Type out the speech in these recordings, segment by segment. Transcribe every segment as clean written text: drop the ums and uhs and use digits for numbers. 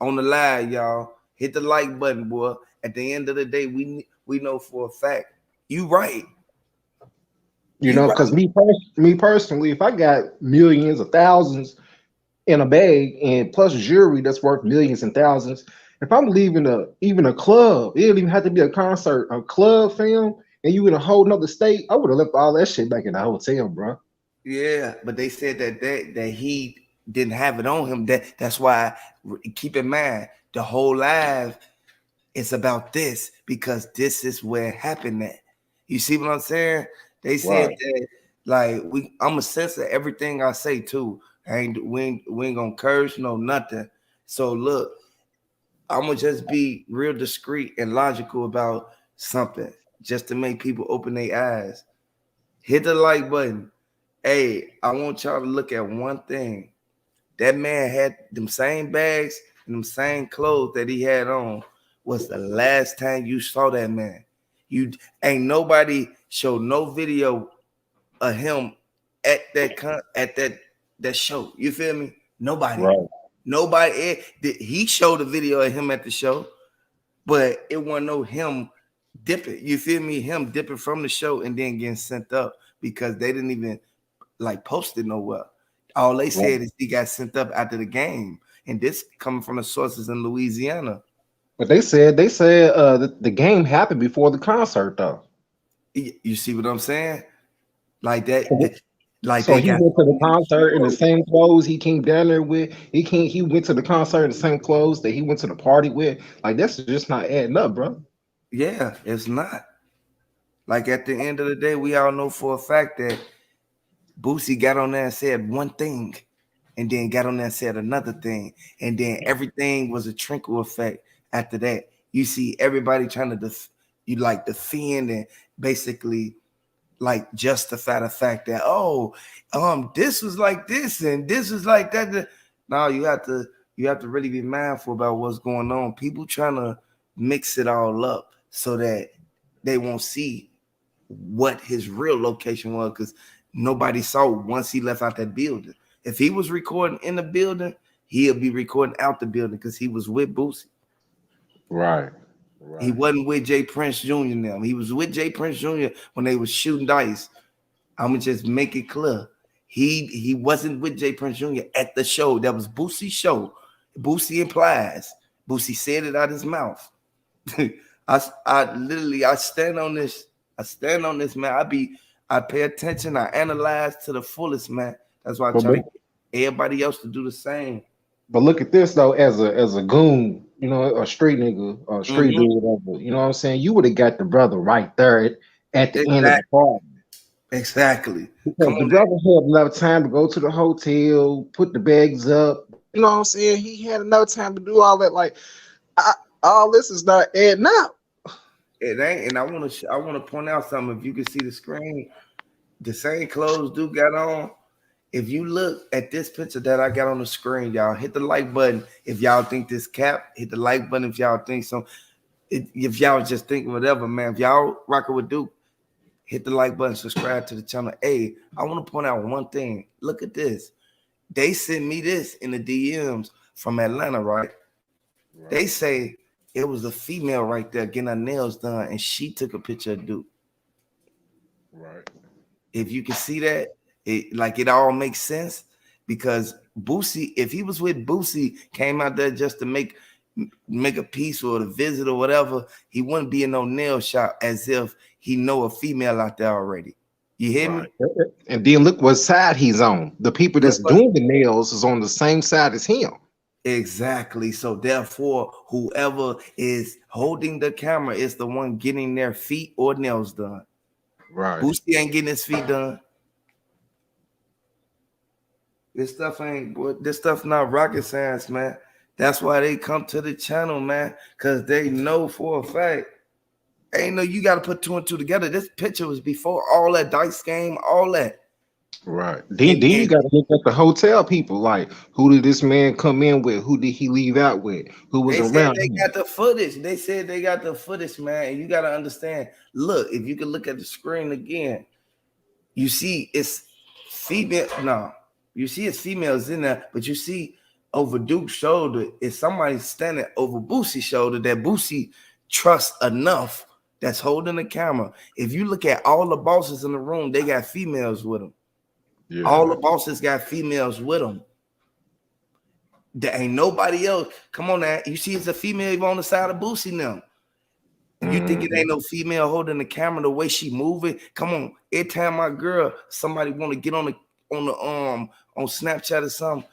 on the live, y'all. Hit the like button, boy. At the end of the day, we know for a fact you right. You You know, right. because me personally, if I got millions or thousands in a bag and plus jewelry that's worth millions and thousands, if I'm leaving even a club, it don't even have to be a concert, a club film, and you in a whole nother state, I would have left all that shit back in the hotel, bro. Yeah, but they said that he didn't have it on him. That's why. Keep in mind the whole live is about this because this is where it happened at. You see what I'm saying? They said Right. that like I'm a censor everything I say too. We ain't gonna curse no nothing. So look, I'm gonna just be real discreet and logical about something just to make people open their eyes. Hit the like button. Hey, I want y'all to look at one thing. That man had them same bags and them same clothes that he had on. Was the last time you saw that man? You ain't nobody showed no video of him at that show. You feel me? Nobody. Right. Nobody. He showed a video of him at the show, but it wasn't no him dipping. You feel me? Him dipping from the show and then getting sent up because they didn't even like posted nowhere. All they Right. said is he got sent up after the game, and this coming from the sources in Louisiana. But they said the game happened before the concert though. You see what I'm saying? Like that, like So they he got went to so the many concert in the cameras. same clothes he came down there with. He went to the concert in the same clothes that he went to the party with. Like that's just not adding up, bro. Yeah, it's not. Like at the end of the day, we all know for a fact that Boosie got on there and said one thing, and then got on there and said another thing, and then everything was a trickle effect after that. You see everybody trying to you like defend and basically like justify the fact that this was like this and this was like that. No, you have to really be mindful about what's going on. People trying to mix it all up so that they won't see what his real location was because nobody saw once he left out that building. If he was recording in the building, he'll be recording out the building because he was with Boosie. Right. He Right. wasn't with Jay Prince Jr. Now. He was with Jay Prince Jr. when they was shooting dice. I'm gonna just make it clear. He wasn't with Jay Prince Jr. at the show. That was Boosie's show. Boosie implies. Boosie said it out his mouth. I literally I stand on this. I stand on this, man. I pay attention. I analyze to the fullest, man. That's why I But try but to get everybody else to do the same. but look at this though, as a goon, you know, a street nigga, or a street Mm-hmm. dude, whatever. You know what I'm saying? You would have got the brother right there at the end of the Exactly. party. Exactly. Because Come the on now. brother had enough time to go to the hotel, put the bags up. You know what I'm saying? He had enough time to do all that. Like, I, all this is not adding up. It ain't, and I want to point out something. If you can see the screen, the same clothes dude got on. If you look at this picture that I got on the screen, y'all hit the like button. If y'all think this cap, hit the like button. If y'all think so, if y'all just think whatever, man. If y'all rocking with Duke, hit the like button, subscribe to the channel. Hey, I want to point out one thing. Look at this. They sent me this in the DMs from Atlanta, right? They Right, say it was a female right there getting her nails done, and she took a picture of Duke. right, If you can see that, it all makes sense because Boosie, if he was with Boosie, came out there just to make a piece or to visit or whatever, he wouldn't be in no nail shop as if he know a female out there already. You hear right. me? And then look what side he's on. The people Look that's what doing the nails is on the same side as him. exactly. So therefore, whoever is holding the camera is the one getting their feet or nails done. Right. Boosie ain't getting his feet done. This stuff ain't boy, this stuff not rocket science, man. That's why they come to the channel, man, because they know for a fact. Ain't no you gotta put two and two together. This picture was before all that dice game, all that. Right. Then you And got to look at the hotel people. Like, who did this man come in with? Who did he leave out with? Who was they said around they him? got the footage. They said they got the footage, man. And you gotta understand. Look, if you can look at the screen again, you see it's female. No, you see it's females in there, but you see over Duke's shoulder is somebody standing over Boosie's shoulder that Boosie trusts enough that's holding the camera. If you look at all the bosses in the room, they got females with them. Yeah. All the bosses got females with them. There ain't nobody else. Come on now. You see it's a female on the side of Boosie now. You think it ain't no female holding the camera the way she moving? Come on. Every time my girl, somebody want to get on Snapchat or something,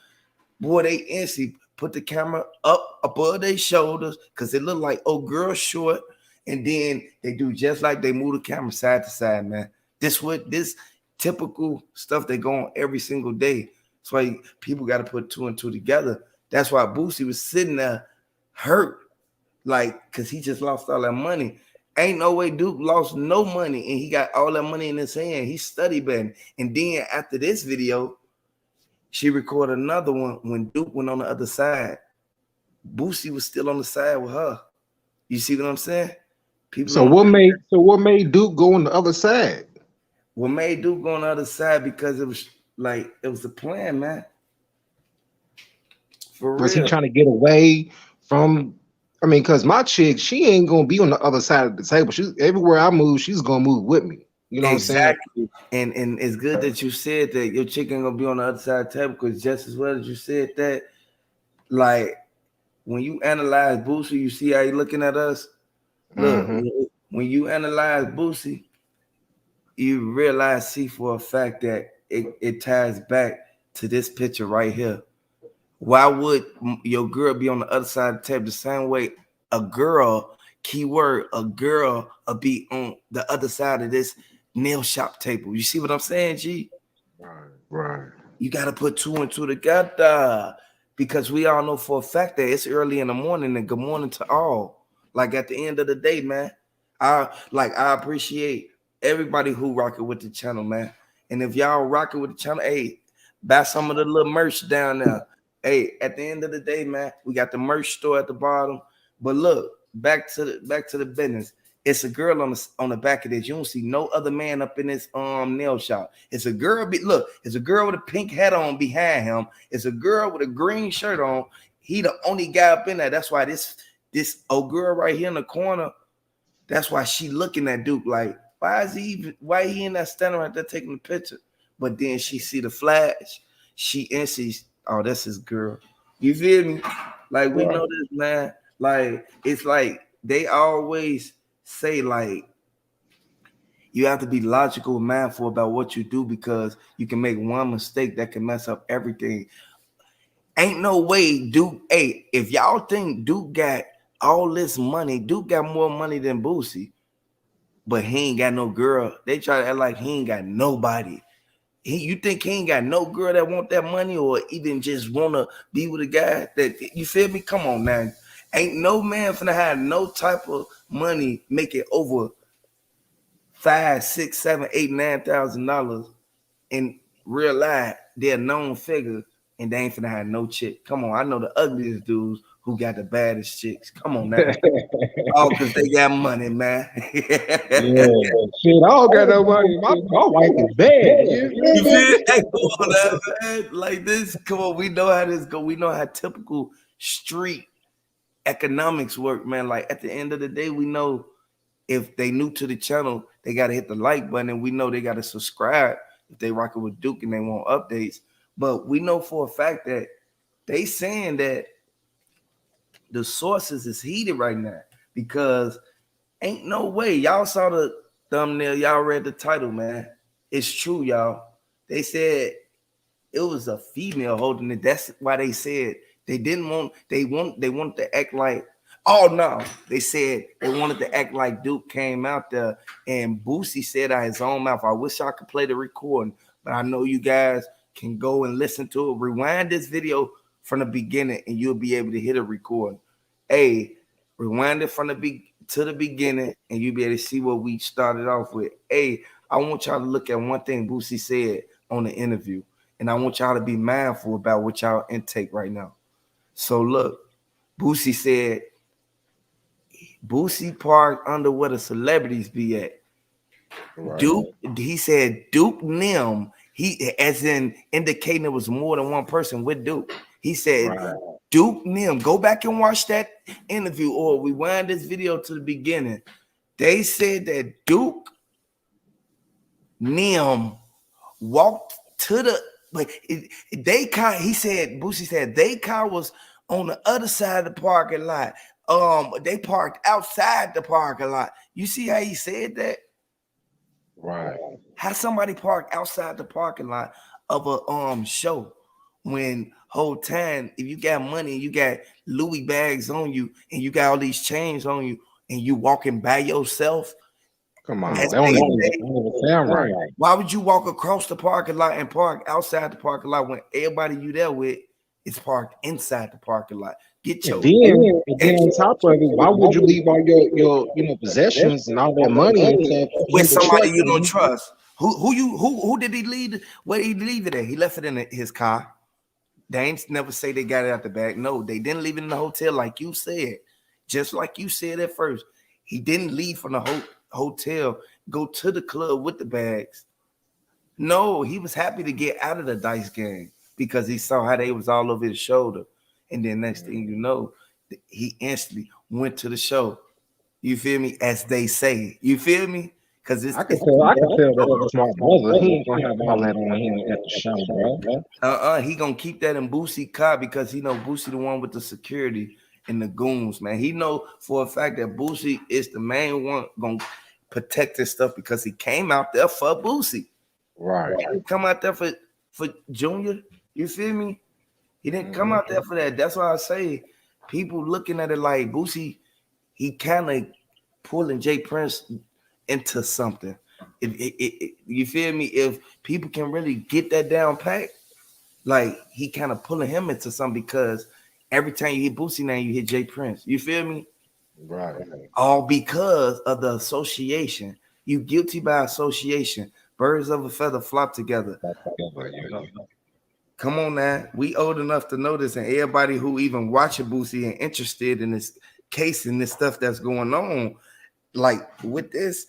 boy, they instantly put the camera up above their shoulders because it look like, oh, girl short. And then they do just like they move the camera side to side, man. This typical stuff they go on every single day. That's why people got to put two and two together. That's why Boosie was sitting there hurt, like, because he just lost all that money. Ain't no way Duke lost no money, and he got all that money in his hand. He studied better. And then after this video, she recorded another one when Duke went on the other side. Boosie was still on the side with her. You see what I'm saying? So what made Duke go on the other side? What made Duke go on the other side? Because it was a plan, man. For was real. He trying to get away from? I mean, because my chick, she ain't gonna be on the other side of the table. She's everywhere I move, she's gonna move with me. You know exactly. What I'm saying? And it's good that you said that your chick ain't gonna be on the other side of the table, because just as well as you said that, like when you analyze Boosie, you see how he looking at us. Look, when you analyze Boosie, you realize, see for a fact that it ties back to this picture right here. Why would your girl be on the other side of the table the same way a girl, keyword, a girl will be on the other side of this nail shop table? You see what I'm saying, G? Right. You got to put two and two together, because we all know for a fact that it's early in the morning, and good morning to all. Like at the end of the day, man, I appreciate everybody who rocking with the channel, man. And if y'all rocking with the channel, hey, buy some of the little merch down there. Hey, at the end of the day, man, we got the merch store at the bottom. But look, back to the business. It's a girl on the back of this. You don't see no other man up in this nail shop. It's a girl. Look, it's a girl with a pink hat on behind him. It's a girl with a green shirt on. He the only guy up in there. That's why this old girl right here in the corner, that's why she looking at Duke like, why he in that standing right there taking the picture? But then she see the flash. She insists, oh, that's his girl. You feel me? Like, we know this, man. Like, it's like they always say, like, you have to be logical and mindful about what you do, because you can make one mistake that can mess up everything. Ain't no way Duke, hey, if y'all think Duke got all this money, Duke got more money than Boosie, but he ain't got no girl. They try to act like he ain't got nobody. You think he ain't got no girl that want that money, or even just want to be with a guy that, you feel me? Come on, man. Ain't no man finna have no type of money make it over $5, $6, $7, $8, $9,000 in real life. They're a known figure, and they ain't finna have no chick. Come on, I know the ugliest dudes who got the baddest chicks. Come on now. Oh, because they got money, man. Yeah, shit, I don't got no money. My wife is bad. You feel? Hey, come on, man. Like this, come on. We know how this go. We know how typical street economics work, man. Like at the end of the day, we know if they new to the channel, they got to hit the like button, and we know they got to subscribe if they rocking with Duke and they want updates. But we know for a fact that they saying that the sources is heated right now, because ain't no way. Y'all saw the thumbnail, y'all read the title, man. It's true, y'all. They said it was a female holding it. That's why they said they wanted to act like, oh no. They said they wanted to act like Duke came out there, and Boosie said out his own mouth, I wish I could play the recording, but I know you guys can go and listen to it. Rewind this video from the beginning and you'll be able to hit a record. Hey, rewind it from the beginning and you'll be able to see what we started off with. Hey, I want y'all to look at one thing Boosie said on the interview, and I want y'all to be mindful about what y'all intake right now. So look, Boosie said, Boosie parked under where the celebrities be at. Right. Duke, he said Duke Nim, he as in indicating there was more than one person with Duke. He said, Right. Duke Nim, go back and watch that interview or rewind this video to the beginning. They said that Duke Nim walked to the, but they car, he said, Boosie said they car was on the other side of the parking lot. They parked outside the parking lot. You see how he said that? Right. How somebody park outside the parking lot of a show when whole time, if you got money, you got Louis bags on you, and you got all these chains on you, and you walking by yourself. Come on, that don't even sound right. Why would you walk across the parking lot and park outside the parking lot when everybody you there with is parked inside the parking lot? Get your and then on top of it, why would you leave all your possessions and all that money and stuff with somebody you don't trust? Who did he leave? Where did he leave it at? He left it in his car. They ain't never say they got it out the back. No, they didn't leave it in the hotel like you said. Just like you said at first. He didn't leave from the hotel, go to the club with the bags. No, he was happy to get out of the dice game because he saw how they was all over his shoulder. And then next thing you know, he instantly went to the show. You feel me? As they say. You feel me? Because I can tell that was my brother. He ain't gonna have all that on him at the show, bro. He gonna keep that in Boosie car because he know Boosie the one with the security and the goons, man. He know for a fact that Boosie is the main one gonna protect his stuff because he came out there for Boosie. Right. He didn't come out there for Junior. You feel me? He didn't come out there for that. That's why I say people looking at it like Boosie, he kind of pulling Jay Prince into something. You feel me? If people can really get that down pat, like he kind of pulling him into something because every time you hit Boosie name, you hit Jay Prince. You feel me? Right. All because of the association. You guilty by association. Birds of a feather flock together. Come on now. We old enough to know this, and everybody who even watching Boosie and interested in this case and this stuff that's going on, like with this,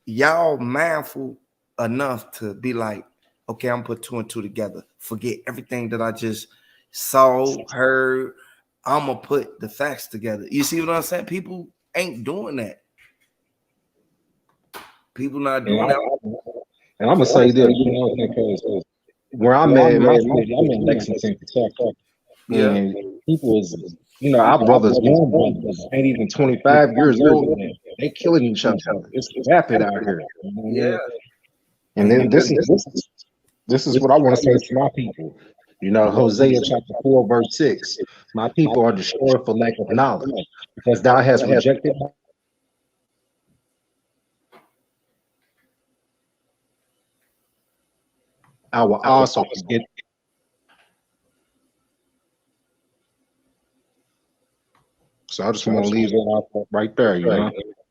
y'all mindful enough to be like, okay, I'm gonna put 2 and 2 together. Forget everything that I just saw, heard. I'm gonna put the facts together. You see what I'm saying? People ain't doing that. People not doing that. And I'm gonna say this, because where I'm at, my city, I'm in Lexington, Kentucky. Yeah. And people is, our brothers, young brothers, ain't even 25 years old. They killing each other. It's rapid out here. Yeah. And then this is what I want to say to my people. Hosea chapter 4, verse 6. My people are destroyed for lack of knowledge, because thou hast rejected. I will also forget. So I just want to leave that out right there,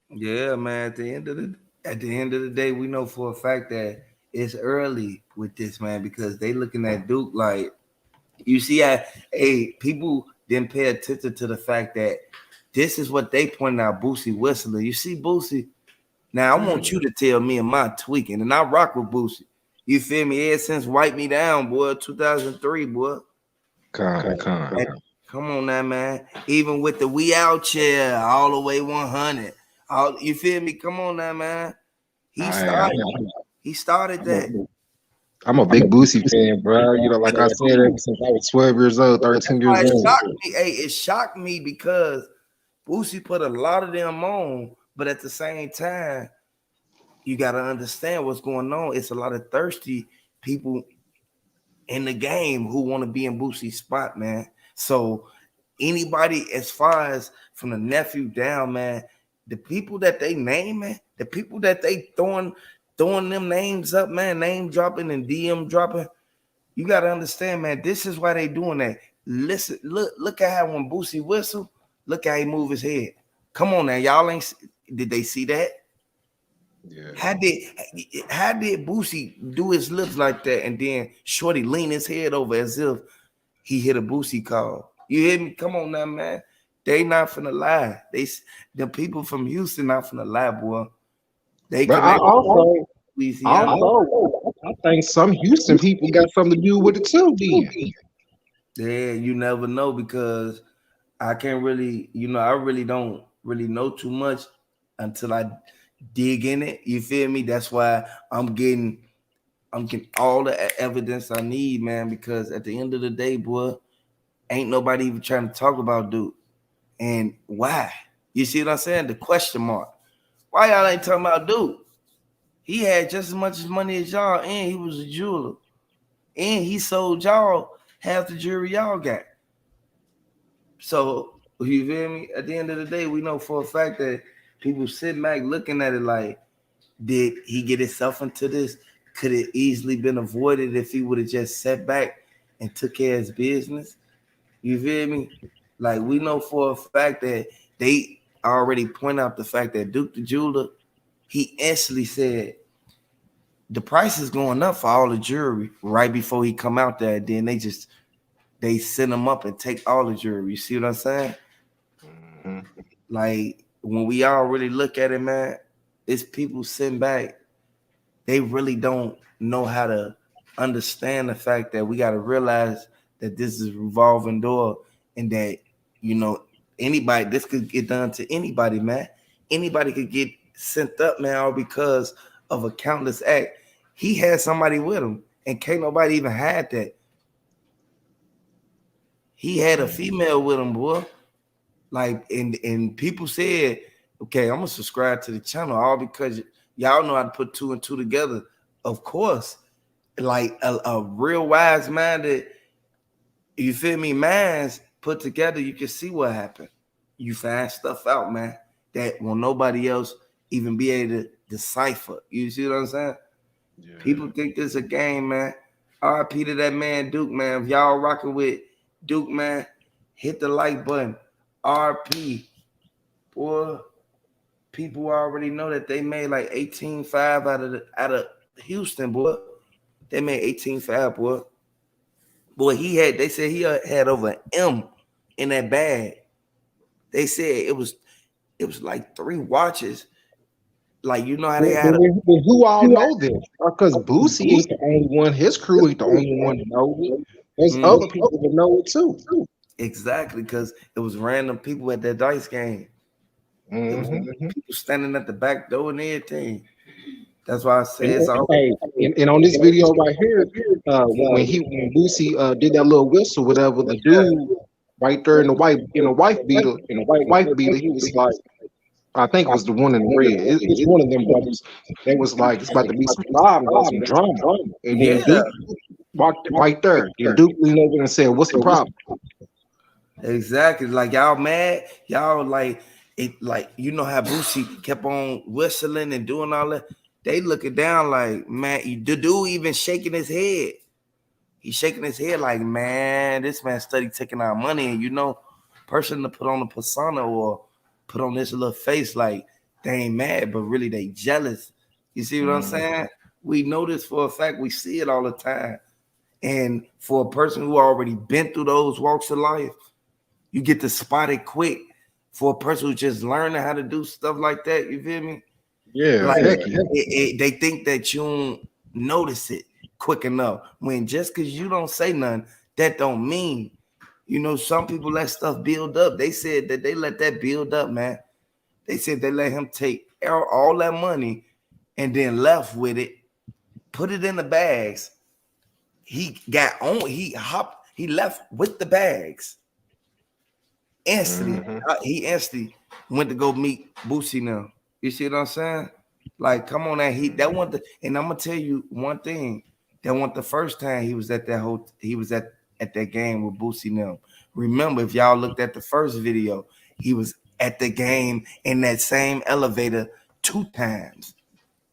Yeah, man. At the end of the day, we know for a fact that it's early with this, man, because they looking at Duke like, you see how people didn't pay attention to the fact that this is what they pointed out, Boosie Whistler. You see Boosie? Now I want you to tell me am I tweaking, and I rock with Boosie. You feel me? Ever since Wipe Me Down, boy, 2003, boy. Come on now, man. Even with the We Out Chair, all the way 100. You feel me? Come on now, man. He started that. I'm a big Boosie fan, bro. Like I said, ever since I was 12 years old, 13 years old. It shocked me because Boosie put a lot of them on, but at the same time, you got to understand what's going on. It's a lot of thirsty people in the game who want to be in Boosie's spot, man. So anybody, as far as from the nephew down, man, the people that they naming, the people that they throwing them names up, man, name dropping and DM dropping, you got to understand, man, this is why they doing that. Listen, look at how when Boosie whistle, look how he move his head. Come on now, y'all did they see that? Yeah. How did Boosie do his lips like that and then Shorty lean his head over as if he hit a Boosie call? You hear me? Come on now, man. They not finna lie. The people from Houston not finna lie, boy. I think some Houston people got something to do with it too, then. Yeah, you never know because I can't really, I really don't really know too much until I dig in it. You feel me? That's why I'm getting all the evidence I need, man. Because at the end of the day, boy, ain't nobody even trying to talk about dude. And why? You see what I'm saying? The question mark. Why y'all ain't talking about dude? He had just as much money as y'all, and he was a jeweler, and he sold y'all half the jewelry y'all got. So you feel me? At the end of the day, we know for a fact that people sitting back looking at it like, did he get himself into this? Could it easily been avoided if he would have just sat back and took care of his business? You feel me? Like we know for a fact that they already point out the fact that Duke the jeweler, he instantly said the price is going up for all the jewelry right before he come out there. Then they send him up and take all the jewelry. You see what I'm saying? Mhm. Like when we all really look at it, man, it's people sitting back. They really don't know how to understand the fact that we got to realize that this is a revolving door and that you know anybody this could get done to anybody, man. Anybody could get sent up, man, all because of a countless act. He had somebody with him, and can't nobody even hide that. He had a female with him, boy. Like, and people said, okay, I'm gonna subscribe to the channel all because y'all know how to put two and two together. Of course, like a real wise minded, you feel me, minds put together, you can see what happened. You find stuff out, man, that will nobody else even be able to decipher. You see what I'm saying? Yeah. People think this a game, man. RP to that man Duke, man. If y'all rocking with Duke, man, hit the like button. RP, boy. People already know that they made like 18.5 out of Houston, boy. They made 18.5, boy. Boy, they said he had over an M in that bag. They said it was like three watches. Like you know how they had a But who all know this? Because Boosie ain't the only one. His crew ain't the only one that knows it. There's mm, other people that know it too. exactly because it was random people at that dice game. It was Hmm. people standing at the back door and everything. That's why I say And, it's all. hey, and on this video right here, when Boosie did that little whistle, whatever, the dude right there in the wife beater, in the white wife beater, he was like, I think it was the one in the red. It's one of them brothers. They was like, it's about to be some problems, some drama. And then Yeah, Duke walked right there. Then Duke leaned over and said, "What's the problem?" exactly. Like y'all mad, y'all like it. Like you know how Boosie kept on whistling and doing all that. They looking down like man. The dude even shaking his head. He's shaking his head like man. This man study taking our money, and person to put on a persona or put on this little face like they ain't mad, but really they jealous. You see what I'm Mm, saying? We know this for a fact. We see it all the time. And for a person who already been through those walks of life, you get to spot it quick. For a person who just learning how to do stuff like that, you feel me? yeah, Like heck yeah. they think that you don't notice it quick enough. When just because you don't say nothing, that don't mean. Some people let stuff build up. They said that they let that build up, man. They said they let him take all that money and then left with it, put it in the bags. He got on. He left with the bags instantly. Hmm. He instantly went to go meet Boosie now. You see what I'm saying? Like, come on, that one. And I'm gonna tell you one thing. That wasn't the first time he was at that whole. He was at that game with Boosie now. Remember, if y'all looked at the first video, he was at the game in that same elevator 2 times.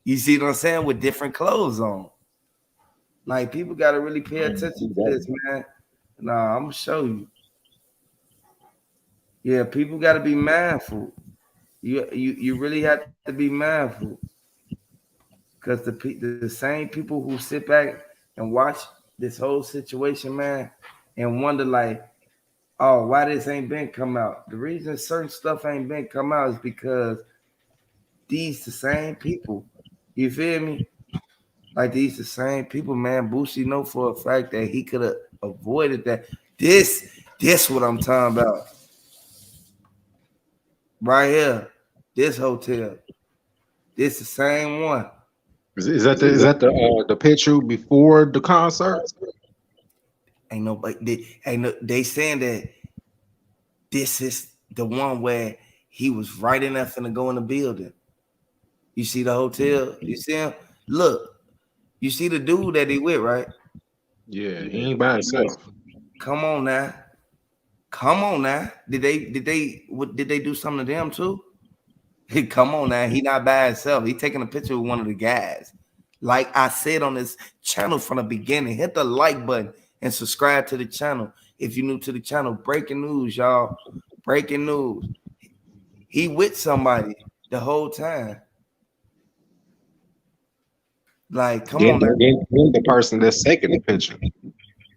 You see what I'm saying? With different clothes on. Like people got to really pay attention to this, man. Nah, I'm gonna show you. Yeah, people got to be mindful. You really have to be mindful because the same people who sit back and watch this whole situation, man, and wonder like, oh, why this ain't been come out? The reason certain stuff ain't been come out is because these the same people. You feel me? Like these the same people, man. Boosie know for a fact that he could have avoided that. This what I'm talking about. Right here. This hotel. This the same one. Is that the picture before the concert? Ain't nobody they saying that this is the one where he was right in there finna go in the building. You see the hotel? You see him? Look, you see the dude that he with, right? Yeah, he ain't by himself. Come on now. Come on now. Did they do something to them too? Come on now. He not by himself. He taking a picture with one of the guys. Like I said on this channel from the beginning, hit the like button and subscribe to the channel. If you're new to the channel, breaking news, y'all. Breaking news. He with somebody the whole time. Like, come on, man. Then the person that's taking the picture.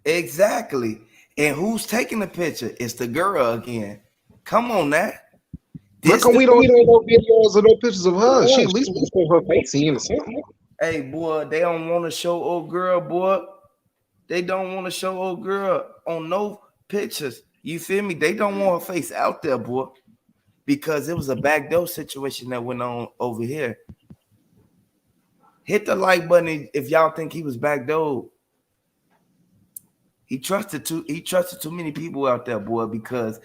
Exactly. And who's taking the picture? It's the girl again. Come on now. How come we don't get no videos or no pictures of her? She at least put her face in or something. Hey, boy, they don't want to show old girl, boy. They don't want to show old girl on no pictures. You feel me? They don't want her face out there, boy. Because it was a backdoor situation that went on over here. Hit the like button if y'all think he was backdoor. He trusted too many people out there, boy, because